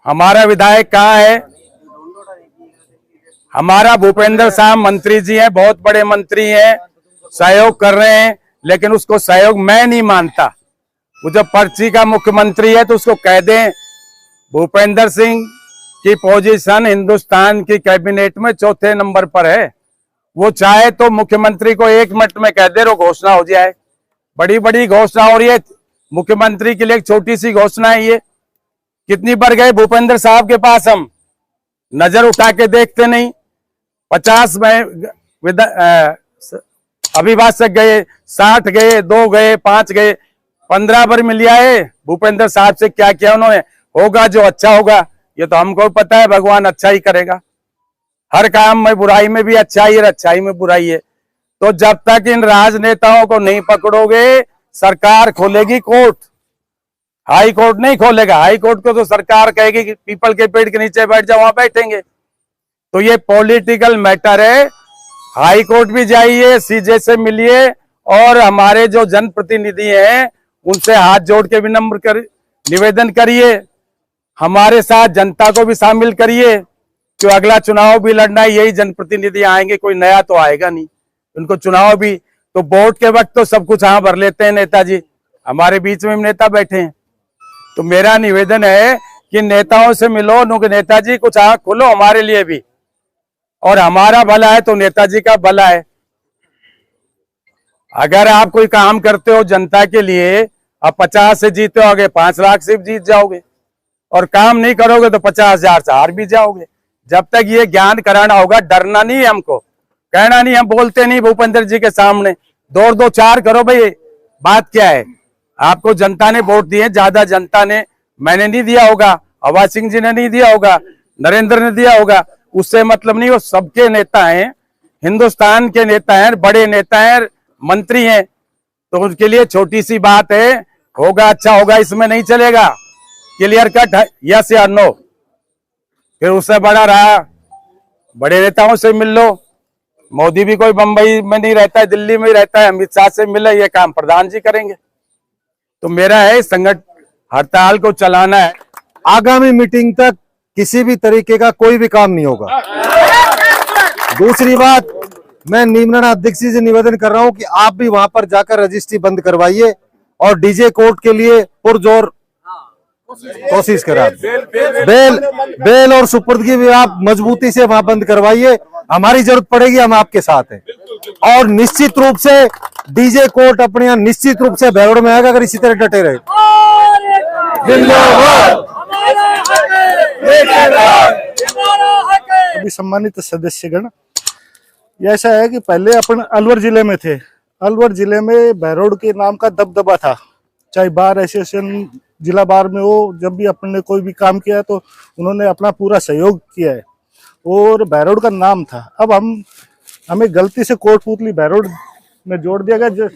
हमारा विधायक कहाँ है? हमारा भूपेंद्र साहब मंत्री जी हैं, बहुत बड़े मंत्री हैं, सहयोग कर रहे हैं, लेकिन उसको सहयोग मैं नहीं मानता। वो जब पर्ची का मुख्यमंत्री है तो उसको कह दें भूपेंद्र सिंह की पोजीशन हिंदुस्तान की कैबिनेट में चौथे नंबर पर है। वो चाहे तो मुख्यमंत्री को 1 मिनट में कह दे, वो घोषणा हो जाए। बड़ी बड़ी घोषणा हो रही है, मुख्यमंत्री के लिए एक छोटी सी घोषणा है ये। कितनी बार गए भूपेंद्र साहब के पास, हम नजर उठा के देखते नहीं। 50 में अभिभाषक गए, 60 गए, 2 गए, 5 गए, 15 बार मिल आए। भूपेंद्र साहब से क्या किया उन्होंने? होगा जो अच्छा होगा, ये तो हमको पता है, भगवान अच्छा ही करेगा। हर काम में बुराई में भी अच्छाई है, अच्छाई में बुराई है। तो जब तक इन राजनेताओं को नहीं पकड़ोगे, सरकार खोलेगी कोर्ट, हाई कोर्ट नहीं खोलेगा। हाई कोर्ट को तो सरकार कहेगी कि पीपल के पेड़ के नीचे बैठ जाओ, वहां बैठेंगे। तो ये पॉलिटिकल मैटर है। हाई कोर्ट भी जाइए, सीजे से मिलिए, और हमारे जो जनप्रतिनिधि हैं उनसे हाथ जोड़ के विनम्र कर निवेदन करिए, हमारे साथ जनता को भी शामिल करिए। जो अगला चुनाव भी लड़ना है, यही जनप्रतिनिधि आएंगे, कोई नया तो आएगा नहीं। उनको चुनाव भी तो वोट के वक्त तो सब कुछ हाँ भर लेते हैं नेताजी, हमारे बीच में नेता बैठे हैं। तो मेरा निवेदन है कि नेताओं से मिलो, नेताजी कुछ आंख खोलो हमारे लिए भी, और हमारा भला है तो नेताजी का भला है। अगर आप कोई काम करते हो जनता के लिए, आप 50 से जीते हो, आगे 5 लाख से जीत जाओगे, और काम नहीं करोगे तो 50,000 से हार भी जाओगे। जब तक ये ज्ञान कराना होगा, डरना नहीं है हमको, कहना नहीं, हम बोलते नहीं भूपेंद्र जी के सामने, 2 4 करो भाई। बात क्या है? आपको जनता ने वोट दिए, ज्यादा जनता ने, मैंने नहीं दिया होगा, आवाज सिंह जी ने नहीं दिया होगा, नरेंद्र ने दिया होगा, उससे मतलब नहीं। वो सबके नेता हैं, हिंदुस्तान के नेता हैं, बड़े नेता हैं, मंत्री हैं। तो उनके लिए छोटी सी बात है, होगा अच्छा होगा, इसमें नहीं चलेगा। क्लियर कट है, यस या नो। फिर उससे बड़ा रहा, बड़े नेताओं से मिल लो। मोदी भी कोई बंबई में नहीं रहता है, दिल्ली में ही रहता है। अमित शाह से मिले, ये काम प्रधान जी करेंगे। तो मेरा है संगठन हड़ताल को चलाना है। आगामी मीटिंग तक किसी भी तरीके का कोई भी काम नहीं होगा। दूसरी बात, मैं नीमराणा अध्यक्ष जी से निवेदन कर रहा हूं कि आप भी वहां पर जाकर रजिस्ट्री बंद करवाइए, और डीजे कोर्ट के लिए पुरजोर कोशिश करा। बेल और सुपुर्दगी भी आप मजबूती से वहां बंद करवाइए। हमारी जरूरत पड़ेगी, हम आपके साथ हैं। और निश्चित रूप से डीजे कोर्ट अपने यहाँ निश्चित रूप से भैरोड़ में आएगा, अगर इसी तरह डटे रहे। अभी सम्मानित सदस्यगण, ऐसा है कि पहले अपन अलवर जिले में थे। अलवर जिले में भैरोड़ के नाम का दबदबा था, चाहे बार एसोसिएशन जिला बार में हो, जब भी अपन ने कोई भी काम किया तो उन्होंने अपना पूरा सहयोग किया है, और भैरोड़ का नाम था। अब हमें गलती से कोटपुतली भैरोड़ में जोड़ दिया गया।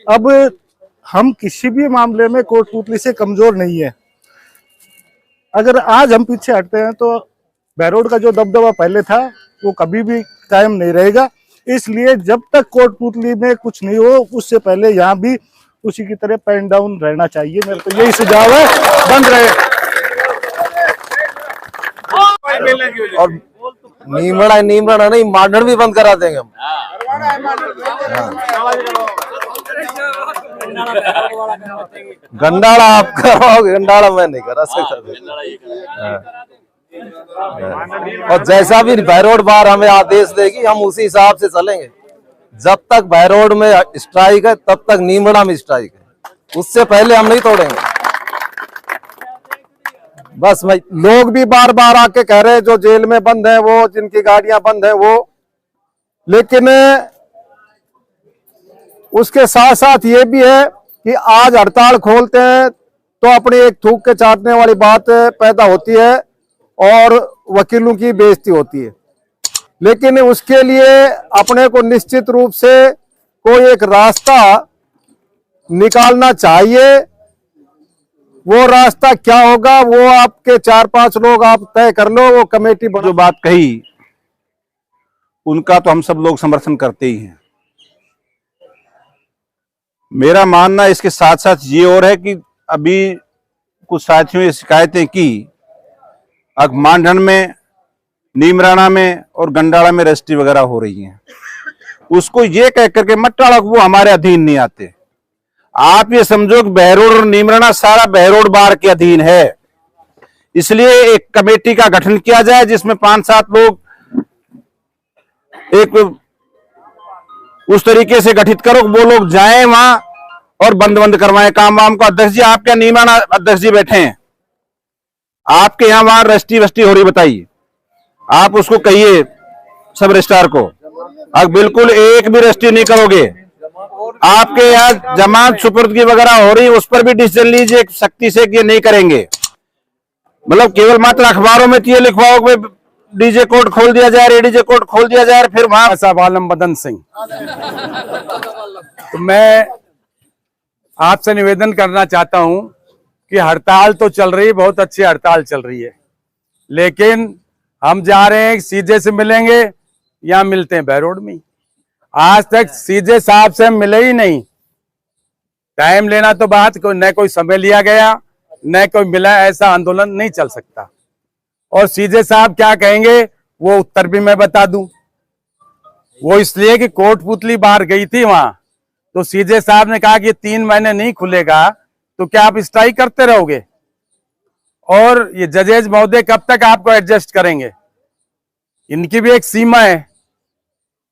अब हम किसी भी मामले में कोटपुतली से कमजोर नहीं है। अगर आज हम पीछे हटते हैं तो भैरोड़ का जो दबदबा पहले था वो कभी भी कायम नहीं रहेगा। इसलिए जब तक कोटपुतली में कुछ नहीं हो, उससे पहले यहाँ भी उसी की तरह पेन डाउन रहना चाहिए। मेरे तो यही सुझाव है, बंद रहे। और नीमराणा नहीं, मांडर भी बंद करा देंगे हम। गंडाला आप करोगे, गंडाला मैं नहीं करा सकता। और जैसा भी भैरोड़ बार हमें आदेश देगी, हम उसी हिसाब से चलेंगे। जब तक भैरोड़ में स्ट्राइक है, तब तक नीमराणा में स्ट्राइक है, उससे पहले हम नहीं तोड़ेंगे। बस लोग भी बार बार आके कह रहे हैं जो जेल में बंद है वो, जिनकी गाड़ियां बंद है वो, लेकिन उसके साथ साथ ये भी है कि आज हड़ताल खोलते हैं तो अपनी एक थूक के चाटने वाली बात पैदा होती है और वकीलों की बेइज्जती होती है। लेकिन उसके लिए अपने को निश्चित रूप से कोई एक रास्ता निकालना चाहिए। वो रास्ता क्या होगा वो आपके 4-5 लोग आप तय कर लो, वो कमेटी। जो बात कही उनका तो हम सब लोग समर्थन करते ही हैं। मेरा मानना इसके साथ साथ ये और है कि अभी कुछ साथियों ने शिकायतें की अब मानधन में, नीमराना में और गंडाला में रजिस्ट्री वगैरह हो रही है। उसको ये कह करके मत टालो कि वो हमारे अधीन नहीं आते। आप ये समझो कि बहरोड और नीमराना सारा बहरोड बार के अधीन है। इसलिए एक कमेटी का गठन किया जाए जिसमें 5-7 लोग एक उस तरीके से गठित करो, वो लोग जाएं वहां और बंद करवाएं काम वाम को। अध्यक्ष जी, आप क्या नीमराना अध्यक्ष जी बैठे हैं, आपके यहां वहां रजिस्ट्री हो रही, बताइए। आप उसको कहिए सब रजिस्ट्रार को, अब बिल्कुल एक भी रजिस्ट्री नहीं करोगे। आपके यहाँ जमानत सुपुर्दगी वगैरह हो रही, उस पर भी डिसीजन लीजिए सख्ती से कि ये नहीं करेंगे। मतलब केवल मात्र अखबारों में ये लिखवाओ कि डीजे कोर्ट खोल दिया जाए, रेडीजे कोर्ट खोल दिया जाए, फिर वहां साहब आलम बदन सिंह। तो मैं आपसे निवेदन करना चाहता हूं कि हड़ताल तो चल रही है, बहुत अच्छी हड़ताल चल रही है, लेकिन हम जा रहे हैं सीजे से मिलेंगे, यहाँ मिलते हैं बहरोड में। आज तक सीजे साहब से मिले ही नहीं। टाइम लेना तो बात, न कोई समय लिया गया न कोई मिला, ऐसा आंदोलन नहीं चल सकता। और सीजे साहब क्या कहेंगे वो उत्तर भी मैं बता दूं। वो इसलिए कि कोटपुतली बाहर गई थी वहां, तो सीजे साहब ने कहा कि 3 महीने नहीं खुलेगा तो क्या आप स्ट्राइक करते रहोगे? और ये जजेज महोदय कब तक आपको एडजस्ट करेंगे? इनकी भी एक सीमा है।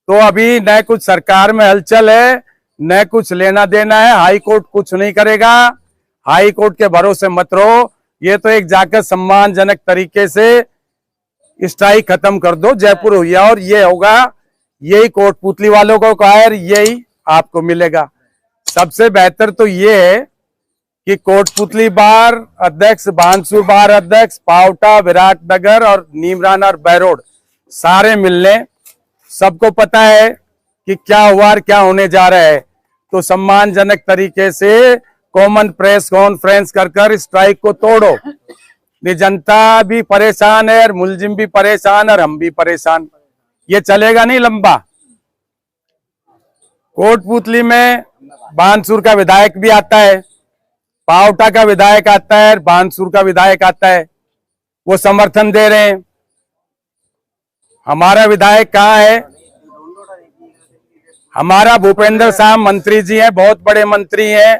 तो अभी न कुछ सरकार में हलचल है, न कुछ लेना देना है। हाई कोर्ट कुछ नहीं करेगा, हाई कोर्ट के भरोसे मत रहो। ये तो एक जाकर सम्मानजनक तरीके से स्ट्राइक खत्म कर दो, जयपुर हुई, और ये होगा, यही कोटपुतली वालों को कहा है, यही आपको मिलेगा। सबसे बेहतर तो ये है कि कोटपुतली बार अध्यक्ष, बानसूर बार अध्यक्ष, पावटा, विराटनगर और नीमराना और बहरोड सारे मिल लें। सबको पता है कि क्या हुआ और क्या होने जा रहा है। तो सम्मानजनक तरीके से कॉमन प्रेस कॉन्फ्रेंस कर स्ट्राइक को तोड़ो। ये जनता भी परेशान है और मुलजिम भी परेशान और हम भी परेशान। ये चलेगा नहीं लंबा। कोटपुतली में बानसूर का विधायक भी आता है, पावटा का विधायक आता है, बानसूर का विधायक आता है, वो समर्थन दे रहे हैं। हमारा विधायक कहाँ है? हमारा भूपेंद्र साहब मंत्री जी हैं, बहुत बड़े मंत्री हैं,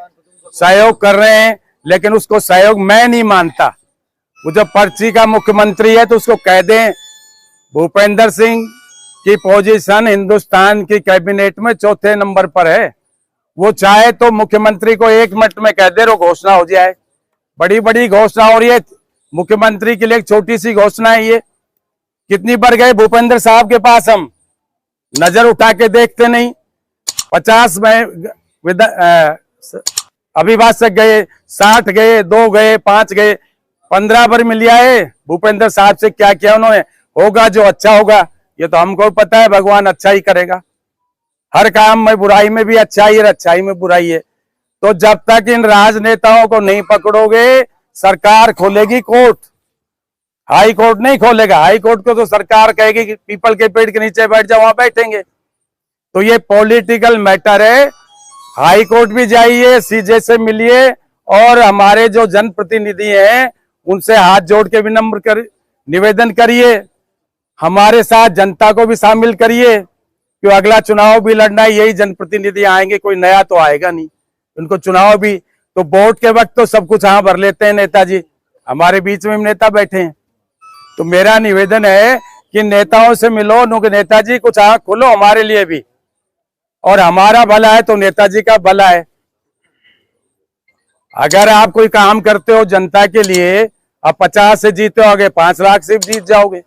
सहयोग कर रहे हैं, लेकिन उसको सहयोग मैं नहीं मानता। वो जब पर्ची का मुख्यमंत्री है तो उसको कह दें भूपेंद्र सिंह की पोजीशन हिंदुस्तान की कैबिनेट में 4थे नंबर पर है। वो चाहे तो मुख्यमंत्री को 1 मिनट में कह दे, घोषणा हो जाए। बड़ी बड़ी घोषणा हो रही है, मुख्यमंत्री के लिए एक छोटी सी घोषणा है ये। कितनी बार गए भूपेंद्र साहब के पास, हम नजर उठा के देखते नहीं। 50 में अभिभाषक गए, 60 गए, 2 गए, 5 गए, 15 बार मिल आए। भूपेंद्र साहब से क्या किया उन्होंने? होगा जो अच्छा होगा, ये तो हमको पता है, भगवान अच्छा ही करेगा। हर काम में बुराई में भी अच्छाई है, अच्छाई में बुराई है। तो जब तक इन राजनेताओं को नहीं पकड़ोगे, सरकार खोलेगी कोर्ट, हाई कोर्ट नहीं खोलेगा। हाई कोर्ट को तो सरकार कहेगी कि पीपल के पेड़ के नीचे बैठ जाओ, वहां बैठेंगे। तो ये पॉलिटिकल मैटर है। हाई कोर्ट भी जाइए, सीजे से मिलिए, और हमारे जो जनप्रतिनिधि हैं उनसे हाथ जोड़ के विनम्र निवेदन करिए, हमारे साथ जनता को भी शामिल करिए, क्यों अगला चुनाव भी लड़ना है, यही जनप्रतिनिधि आएंगे, कोई नया तो आएगा नहीं। उनको चुनाव भी तो वोट के वक्त तो सब कुछ भर लेते हैं नेताजी, हमारे बीच में नेता बैठे हैं। तो मेरा निवेदन है कि नेताओं से मिलो, नेताजी कुछ आंख खोलो हमारे लिए भी, और हमारा भला है तो नेताजी का भला है। अगर आप कोई काम करते हो जनता के लिए, आप 50 से जीते हो, आगे 5 लाख से जीत जाओगे,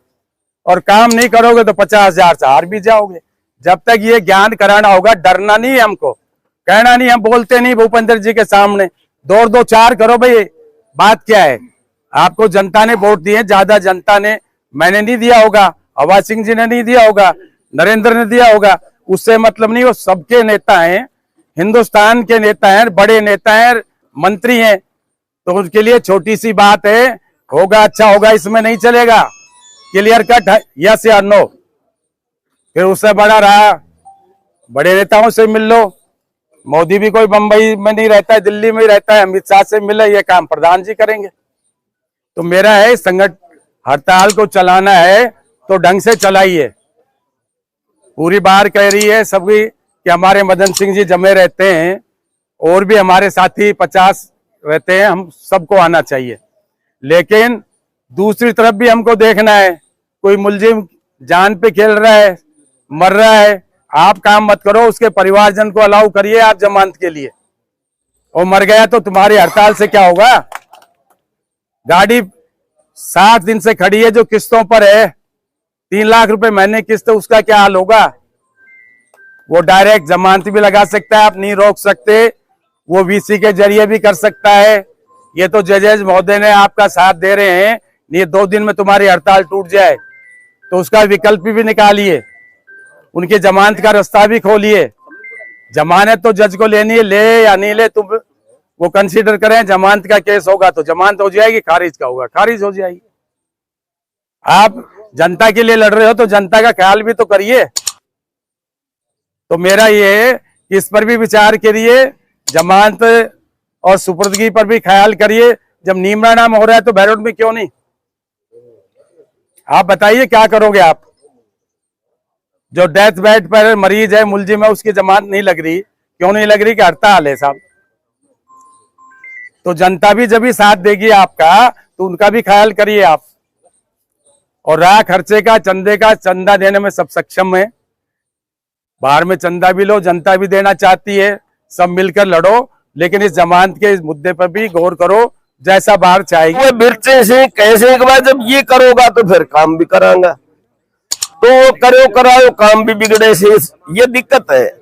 और काम नहीं करोगे तो 50,000 से हार भी जाओगे। जब तक ये ज्ञान कराना होगा, डरना नहीं है हमको, कहना नहीं, हम बोलते नहीं भूपेंद्र जी के सामने, 2-2-4 करो भाई, बात क्या है? आपको जनता ने वोट दिए, ज्यादा जनता ने, मैंने नहीं दिया होगा, हवा सिंह जी ने नहीं दिया होगा, नरेंद्र ने दिया होगा, उससे मतलब नहीं। वो सबके नेता हैं, हिंदुस्तान के नेता हैं, बड़े नेता हैं, मंत्री हैं। तो उनके लिए छोटी सी बात है, होगा अच्छा होगा, इसमें नहीं चलेगा। क्लियर कट है, यस या नो। फिर उससे बड़ा रहा, बड़े नेताओं से मिल लो। मोदी भी कोई बंबई में नहीं रहता है, दिल्ली में ही रहता है, अमित शाह से मिले, ये काम प्रधान जी करेंगे। तो मेरा है संगठन, हड़ताल को चलाना है तो ढंग से चलाइए। पूरी बार कह रही है सभी कि हमारे मदन सिंह जी जमे रहते हैं और भी हमारे साथी 50 रहते हैं, हम सबको आना चाहिए। लेकिन दूसरी तरफ भी हमको देखना है, कोई मुलजिम जान पे खेल रहा है, मर रहा है, आप काम मत करो, उसके परिवारजन को अलाउ करिए आप जमानत के लिए। और मर गया तो तुम्हारी हड़ताल से क्या होगा? गाड़ी 60 दिन से खड़ी है जो किस्तों पर है, 3 लाख रुपए महीने किस्त, उसका क्या हाल होगा? वो डायरेक्ट जमानत भी लगा सकता है, आप नहीं रोक सकते, वो वीसी के जरिए भी कर सकता है। ये तो जजेज महोदय ने आपका साथ दे रहे हैं, ये 2 दिन में तुम्हारी हड़ताल टूट जाए तो उसका विकल्प भी निकालिए, उनकी जमानत का रास्ता भी खोलिए। जमानत तो जज को लेनी है, ले या नहीं ले तुम वो कंसीडर करें। जमानत का केस होगा तो जमानत हो जाएगी, खारिज का होगा खारिज हो जाएगी। आप जनता के लिए लड़ रहे हो तो जनता का ख्याल भी तो करिए। तो मेरा ये है कि इस पर भी विचार करिए, जमानत और सुपुर्दगी पर भी ख्याल करिए। जब नीमरा नाम हो रहा है तो बैरोड में क्यों नहीं? आप बताइए क्या करोगे आप? जो डेथ बेड पर मरीज है, मुलजिम है, उसकी जमानत नहीं लग रही, क्यों नहीं लग रही? कि हड़ताल है साहब। तो जनता भी जब भी साथ देगी आपका तो उनका भी ख्याल करिए आप। और रहा खर्चे का, चंदे का, चंदा देने में सब सक्षम है, बाहर में चंदा भी लो, जनता भी देना चाहती है, सब मिलकर लड़ो। लेकिन इस जमानत के इस मुद्दे पर भी गौर करो, जैसा बाहर चाहेगी। वो बिरचे से कैसे के बाद जब ये करोगा तो फिर काम भी करांगा, तो वो करो कराओ काम भी बिगड़े से, ये दिक्कत है।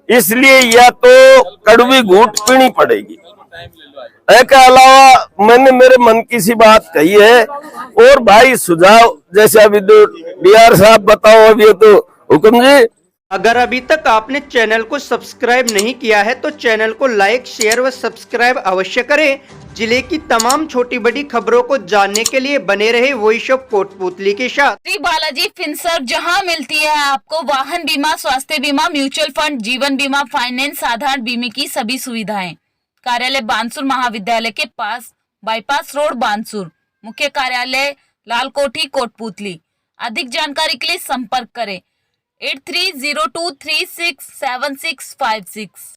इसलिए या तो कड़वी घूंट पीनी पड़ेगी। के अलावा मैंने मेरे मन की सी बात कही है। और भाई सुझाव जैसे अभी डीआर साहब बताओ, अभी तो हुक्म जी। अगर अभी तक आपने चैनल को सब्सक्राइब नहीं किया है तो चैनल को लाइक, शेयर व सब्सक्राइब अवश्य करें। जिले की तमाम छोटी बड़ी खबरों को जानने के लिए बने रहे वॉइस ऑफ कोटपुतली के साथ। श्री बालाजी फिनसर्व, जहां मिलती है आपको वाहन बीमा, स्वास्थ्य बीमा, म्यूचुअल फंड, जीवन बीमा, फाइनेंस, साधारण बीमे की सभी सुविधाएं। कार्यालय बानसूर महाविद्यालय के पास, बाईपास रोड बानसूर। मुख्य कार्यालय लाल कोठी कोटपुतली। अधिक जानकारी के लिए संपर्क करें 8302367656।